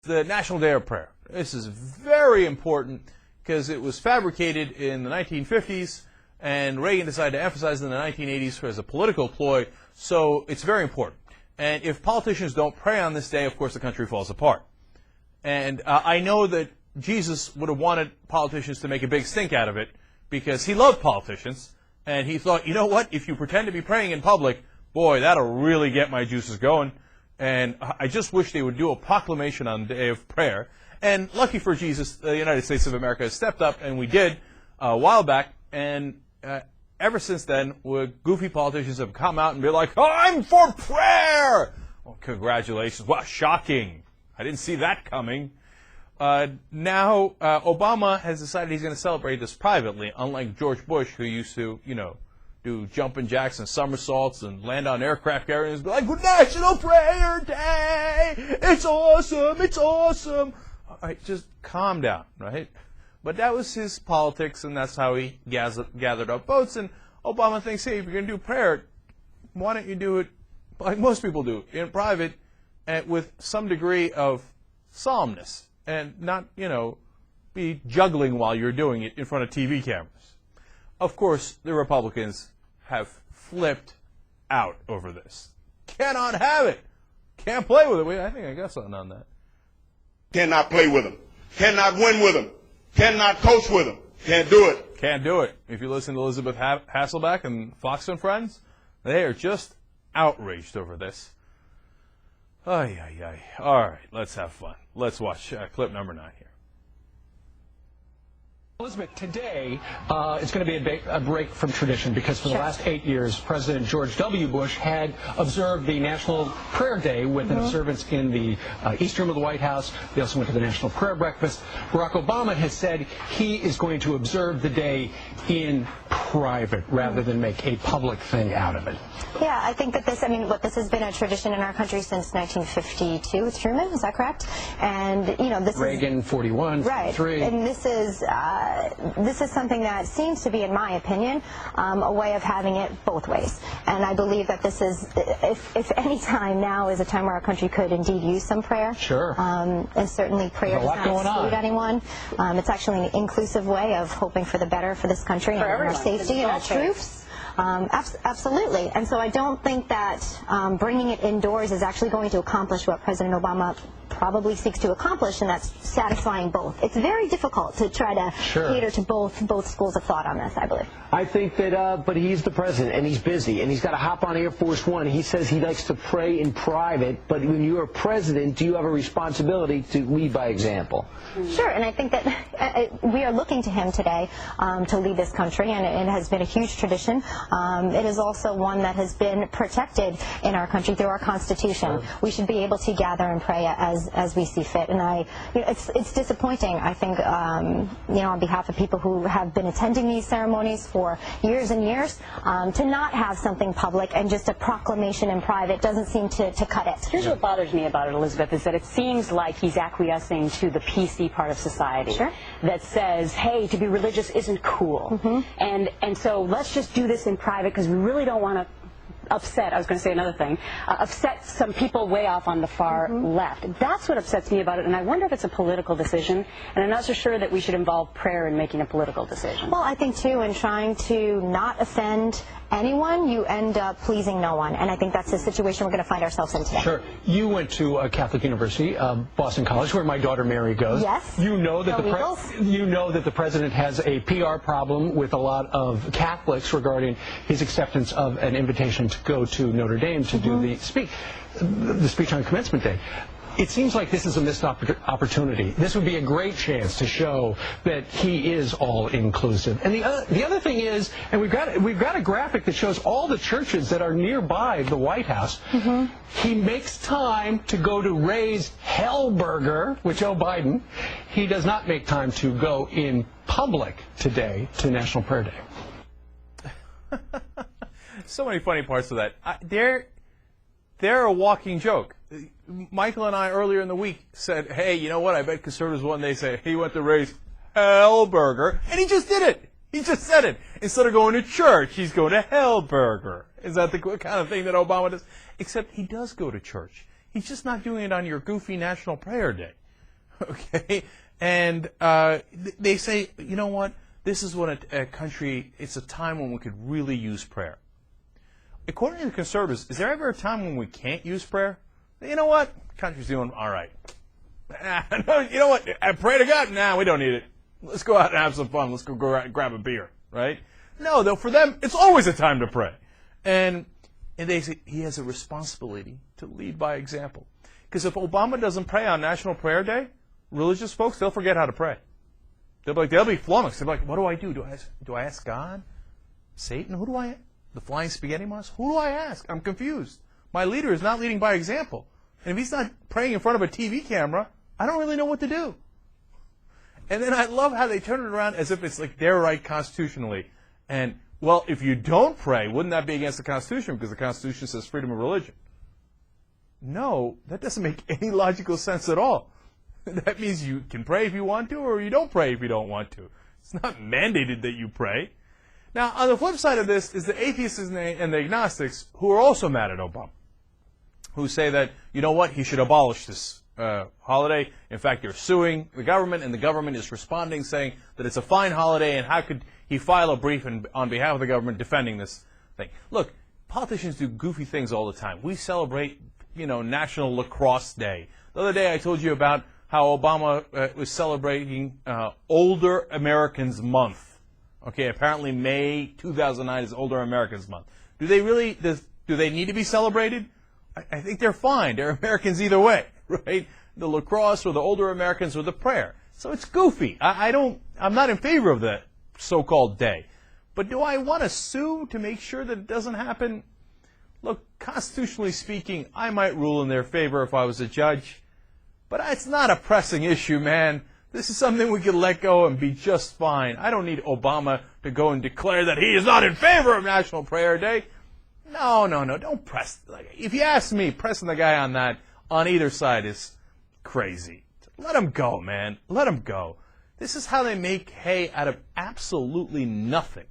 The National Day of Prayer. This is very important because it was fabricated in the 1950s, and Reagan decided to emphasize it in the 1980s as a political ploy, so it's very important. And if politicians don't pray on this day, of course the country falls apart. And I know that Jesus would have wanted politicians to make a big stink out of it because he loved politicians, and he thought, you know what, if you pretend to be praying in public, boy, that'll really get my juices going. And I just wish they would do a proclamation on the day of prayer. And lucky for Jesus, the United States of America has stepped up, and we did a while back. And ever since then, goofy politicians have come out and been like, oh, I'm for prayer! Well, congratulations. Wow, shocking. I didn't see that coming. Now, Obama has decided he's going to celebrate this privately, unlike George Bush, who used to, do jumping jacks and somersaults and land on aircraft carriers and be like, National Prayer Day! It's awesome! It's awesome! All right, just calm down, right? But that was his politics, and that's how he gathered up votes. And Obama thinks, hey, if you're going to do prayer, why don't you do it like most people do, in private, and with some degree of solemnness, and not, be juggling while you're doing it in front of TV cameras. Of course, the Republicans have flipped out over this. Cannot have it. Can't play with it. Wait, I think I got something on that. Cannot play with them. Cannot win with them. Cannot coach with them. Can't do it. Can't do it. If you listen to Elizabeth Hasselbeck and Fox and Friends, they are just outraged over this. Ay, ay, ay. All right, let's have fun. Let's watch clip number 9 here. Elizabeth, today it's going to be a break from tradition because for the last 8 years, President George W. Bush had observed the National Prayer Day with an observance in the East Room of the White House. They also went to the National Prayer Breakfast. Barack Obama has said he is going to observe the day in private rather than make a public thing out of it. Yeah, I think that this has been a tradition in our country since 1952 with Truman, is that correct? And, this Reagan, 41, right, 43. And this is something that seems to be, in my opinion, a way of having it both ways. And I believe that this is, if any time now is a time where our country could indeed use some prayer. Sure. And certainly prayer does not exclude anyone. It's actually an inclusive way of hoping for the better for this country and our safety and our troops. Absolutely. And so I don't think that bringing it indoors is actually going to accomplish what President Obama probably seeks to accomplish, and that's satisfying both. It's very difficult to try to cater to both schools of thought on this, I believe. I think that, but he's the president, and he's busy, and he's got to hop on Air Force One. He says he likes to pray in private, but when you're a president, do you have a responsibility to lead by example? Sure, and I think that we are looking to him today to lead this country, and it has been a huge tradition. It is also one that has been protected in our country through our Constitution. We should be able to gather and pray as we see fit, and it's disappointing, I think, on behalf of people who have been attending these ceremonies for years and years, to not have something public and just a proclamation in private doesn't seem to cut it. Here's what bothers me about it, Elizabeth, is that it seems like he's acquiescing to the PC part of society that says, hey, to be religious isn't cool. And so let's just do this in private because we really don't want to upset some people way off on the far left. That's what upsets me about it, and I wonder if it's a political decision, and I'm not so sure that we should involve prayer in making a political decision. Well, I think, too, in trying to not offend anyone, you end up pleasing no one, and I think that's the situation we're going to find ourselves in today. Sure. You went to a Catholic university, Boston College, where my daughter Mary goes. Yes. You know that the president has a PR problem with a lot of Catholics regarding his acceptance of an invitation to go to Notre Dame to do the speech on Commencement Day. It seems like this is a missed opportunity. This would be a great chance to show that he is all-inclusive. And the other thing is, and we've got a graphic that shows all the churches that are nearby the White House. He makes time to go to Ray's Hellburger with Joe Biden. He does not make time to go in public today to National Prayer Day. So many funny parts of that. They're a walking joke. Michael and I earlier in the week said, hey, you know what? I bet conservatives one day say he went to Ray's Hellburger, and he just did it. He just said it. Instead of going to church, he's going to Hellburger. Is that the kind of thing that Obama does? Except he does go to church. He's just not doing it on your goofy National Prayer Day. Okay? And they say, you know what? This is what a country, it's a time when we could really use prayer. According to the conservatives, is there ever a time when we can't use prayer? You know what? The country's doing all right. You know what? I pray to God. Nah, we don't need it. Let's go out and have some fun. Let's go out and grab a beer, right? No, though, for them, it's always a time to pray. And they say he has a responsibility to lead by example. Because if Obama doesn't pray on National Prayer Day, religious folks, they'll forget how to pray. They'll be flummoxed. They'll be like, what do I do? Do I ask God? Satan? Who do I ask? The flying spaghetti monster? Who do I ask? I'm confused. My leader is not leading by example. And if he's not praying in front of a TV camera, I don't really know what to do. And then I love how they turn it around as if it's like they're right constitutionally. And, well, if you don't pray, wouldn't that be against the Constitution? Because the Constitution says freedom of religion. No, that doesn't make any logical sense at all. That means you can pray if you want to, or you don't pray if you don't want to. It's not mandated that you pray. Now, on the flip side of this is the atheists and the agnostics who are also mad at Obama, who say that, you know what, he should abolish this holiday. In fact, they're suing the government, and the government is responding, saying that it's a fine holiday, and how could he file a brief on behalf of the government defending this thing? Look, politicians do goofy things all the time. We celebrate, National Lacrosse Day. The other day I told you about how Obama was celebrating Older Americans Month. Okay, apparently May 2009 is Older Americans Month. Do they need to be celebrated? I think they're fine. They're Americans either way, right? The lacrosse or the older Americans or the prayer. So it's goofy. I'm not in favor of the so-called day. But do I want to sue to make sure that it doesn't happen? Look, constitutionally speaking, I might rule in their favor if I was a judge. But it's not a pressing issue, man. This is something we can let go and be just fine. I don't need Obama to go and declare that he is not in favor of National Prayer Day. No, don't press. If you ask me, pressing the guy on that on either side is crazy. Let him go, man. Let him go. This is how they make hay out of absolutely nothing.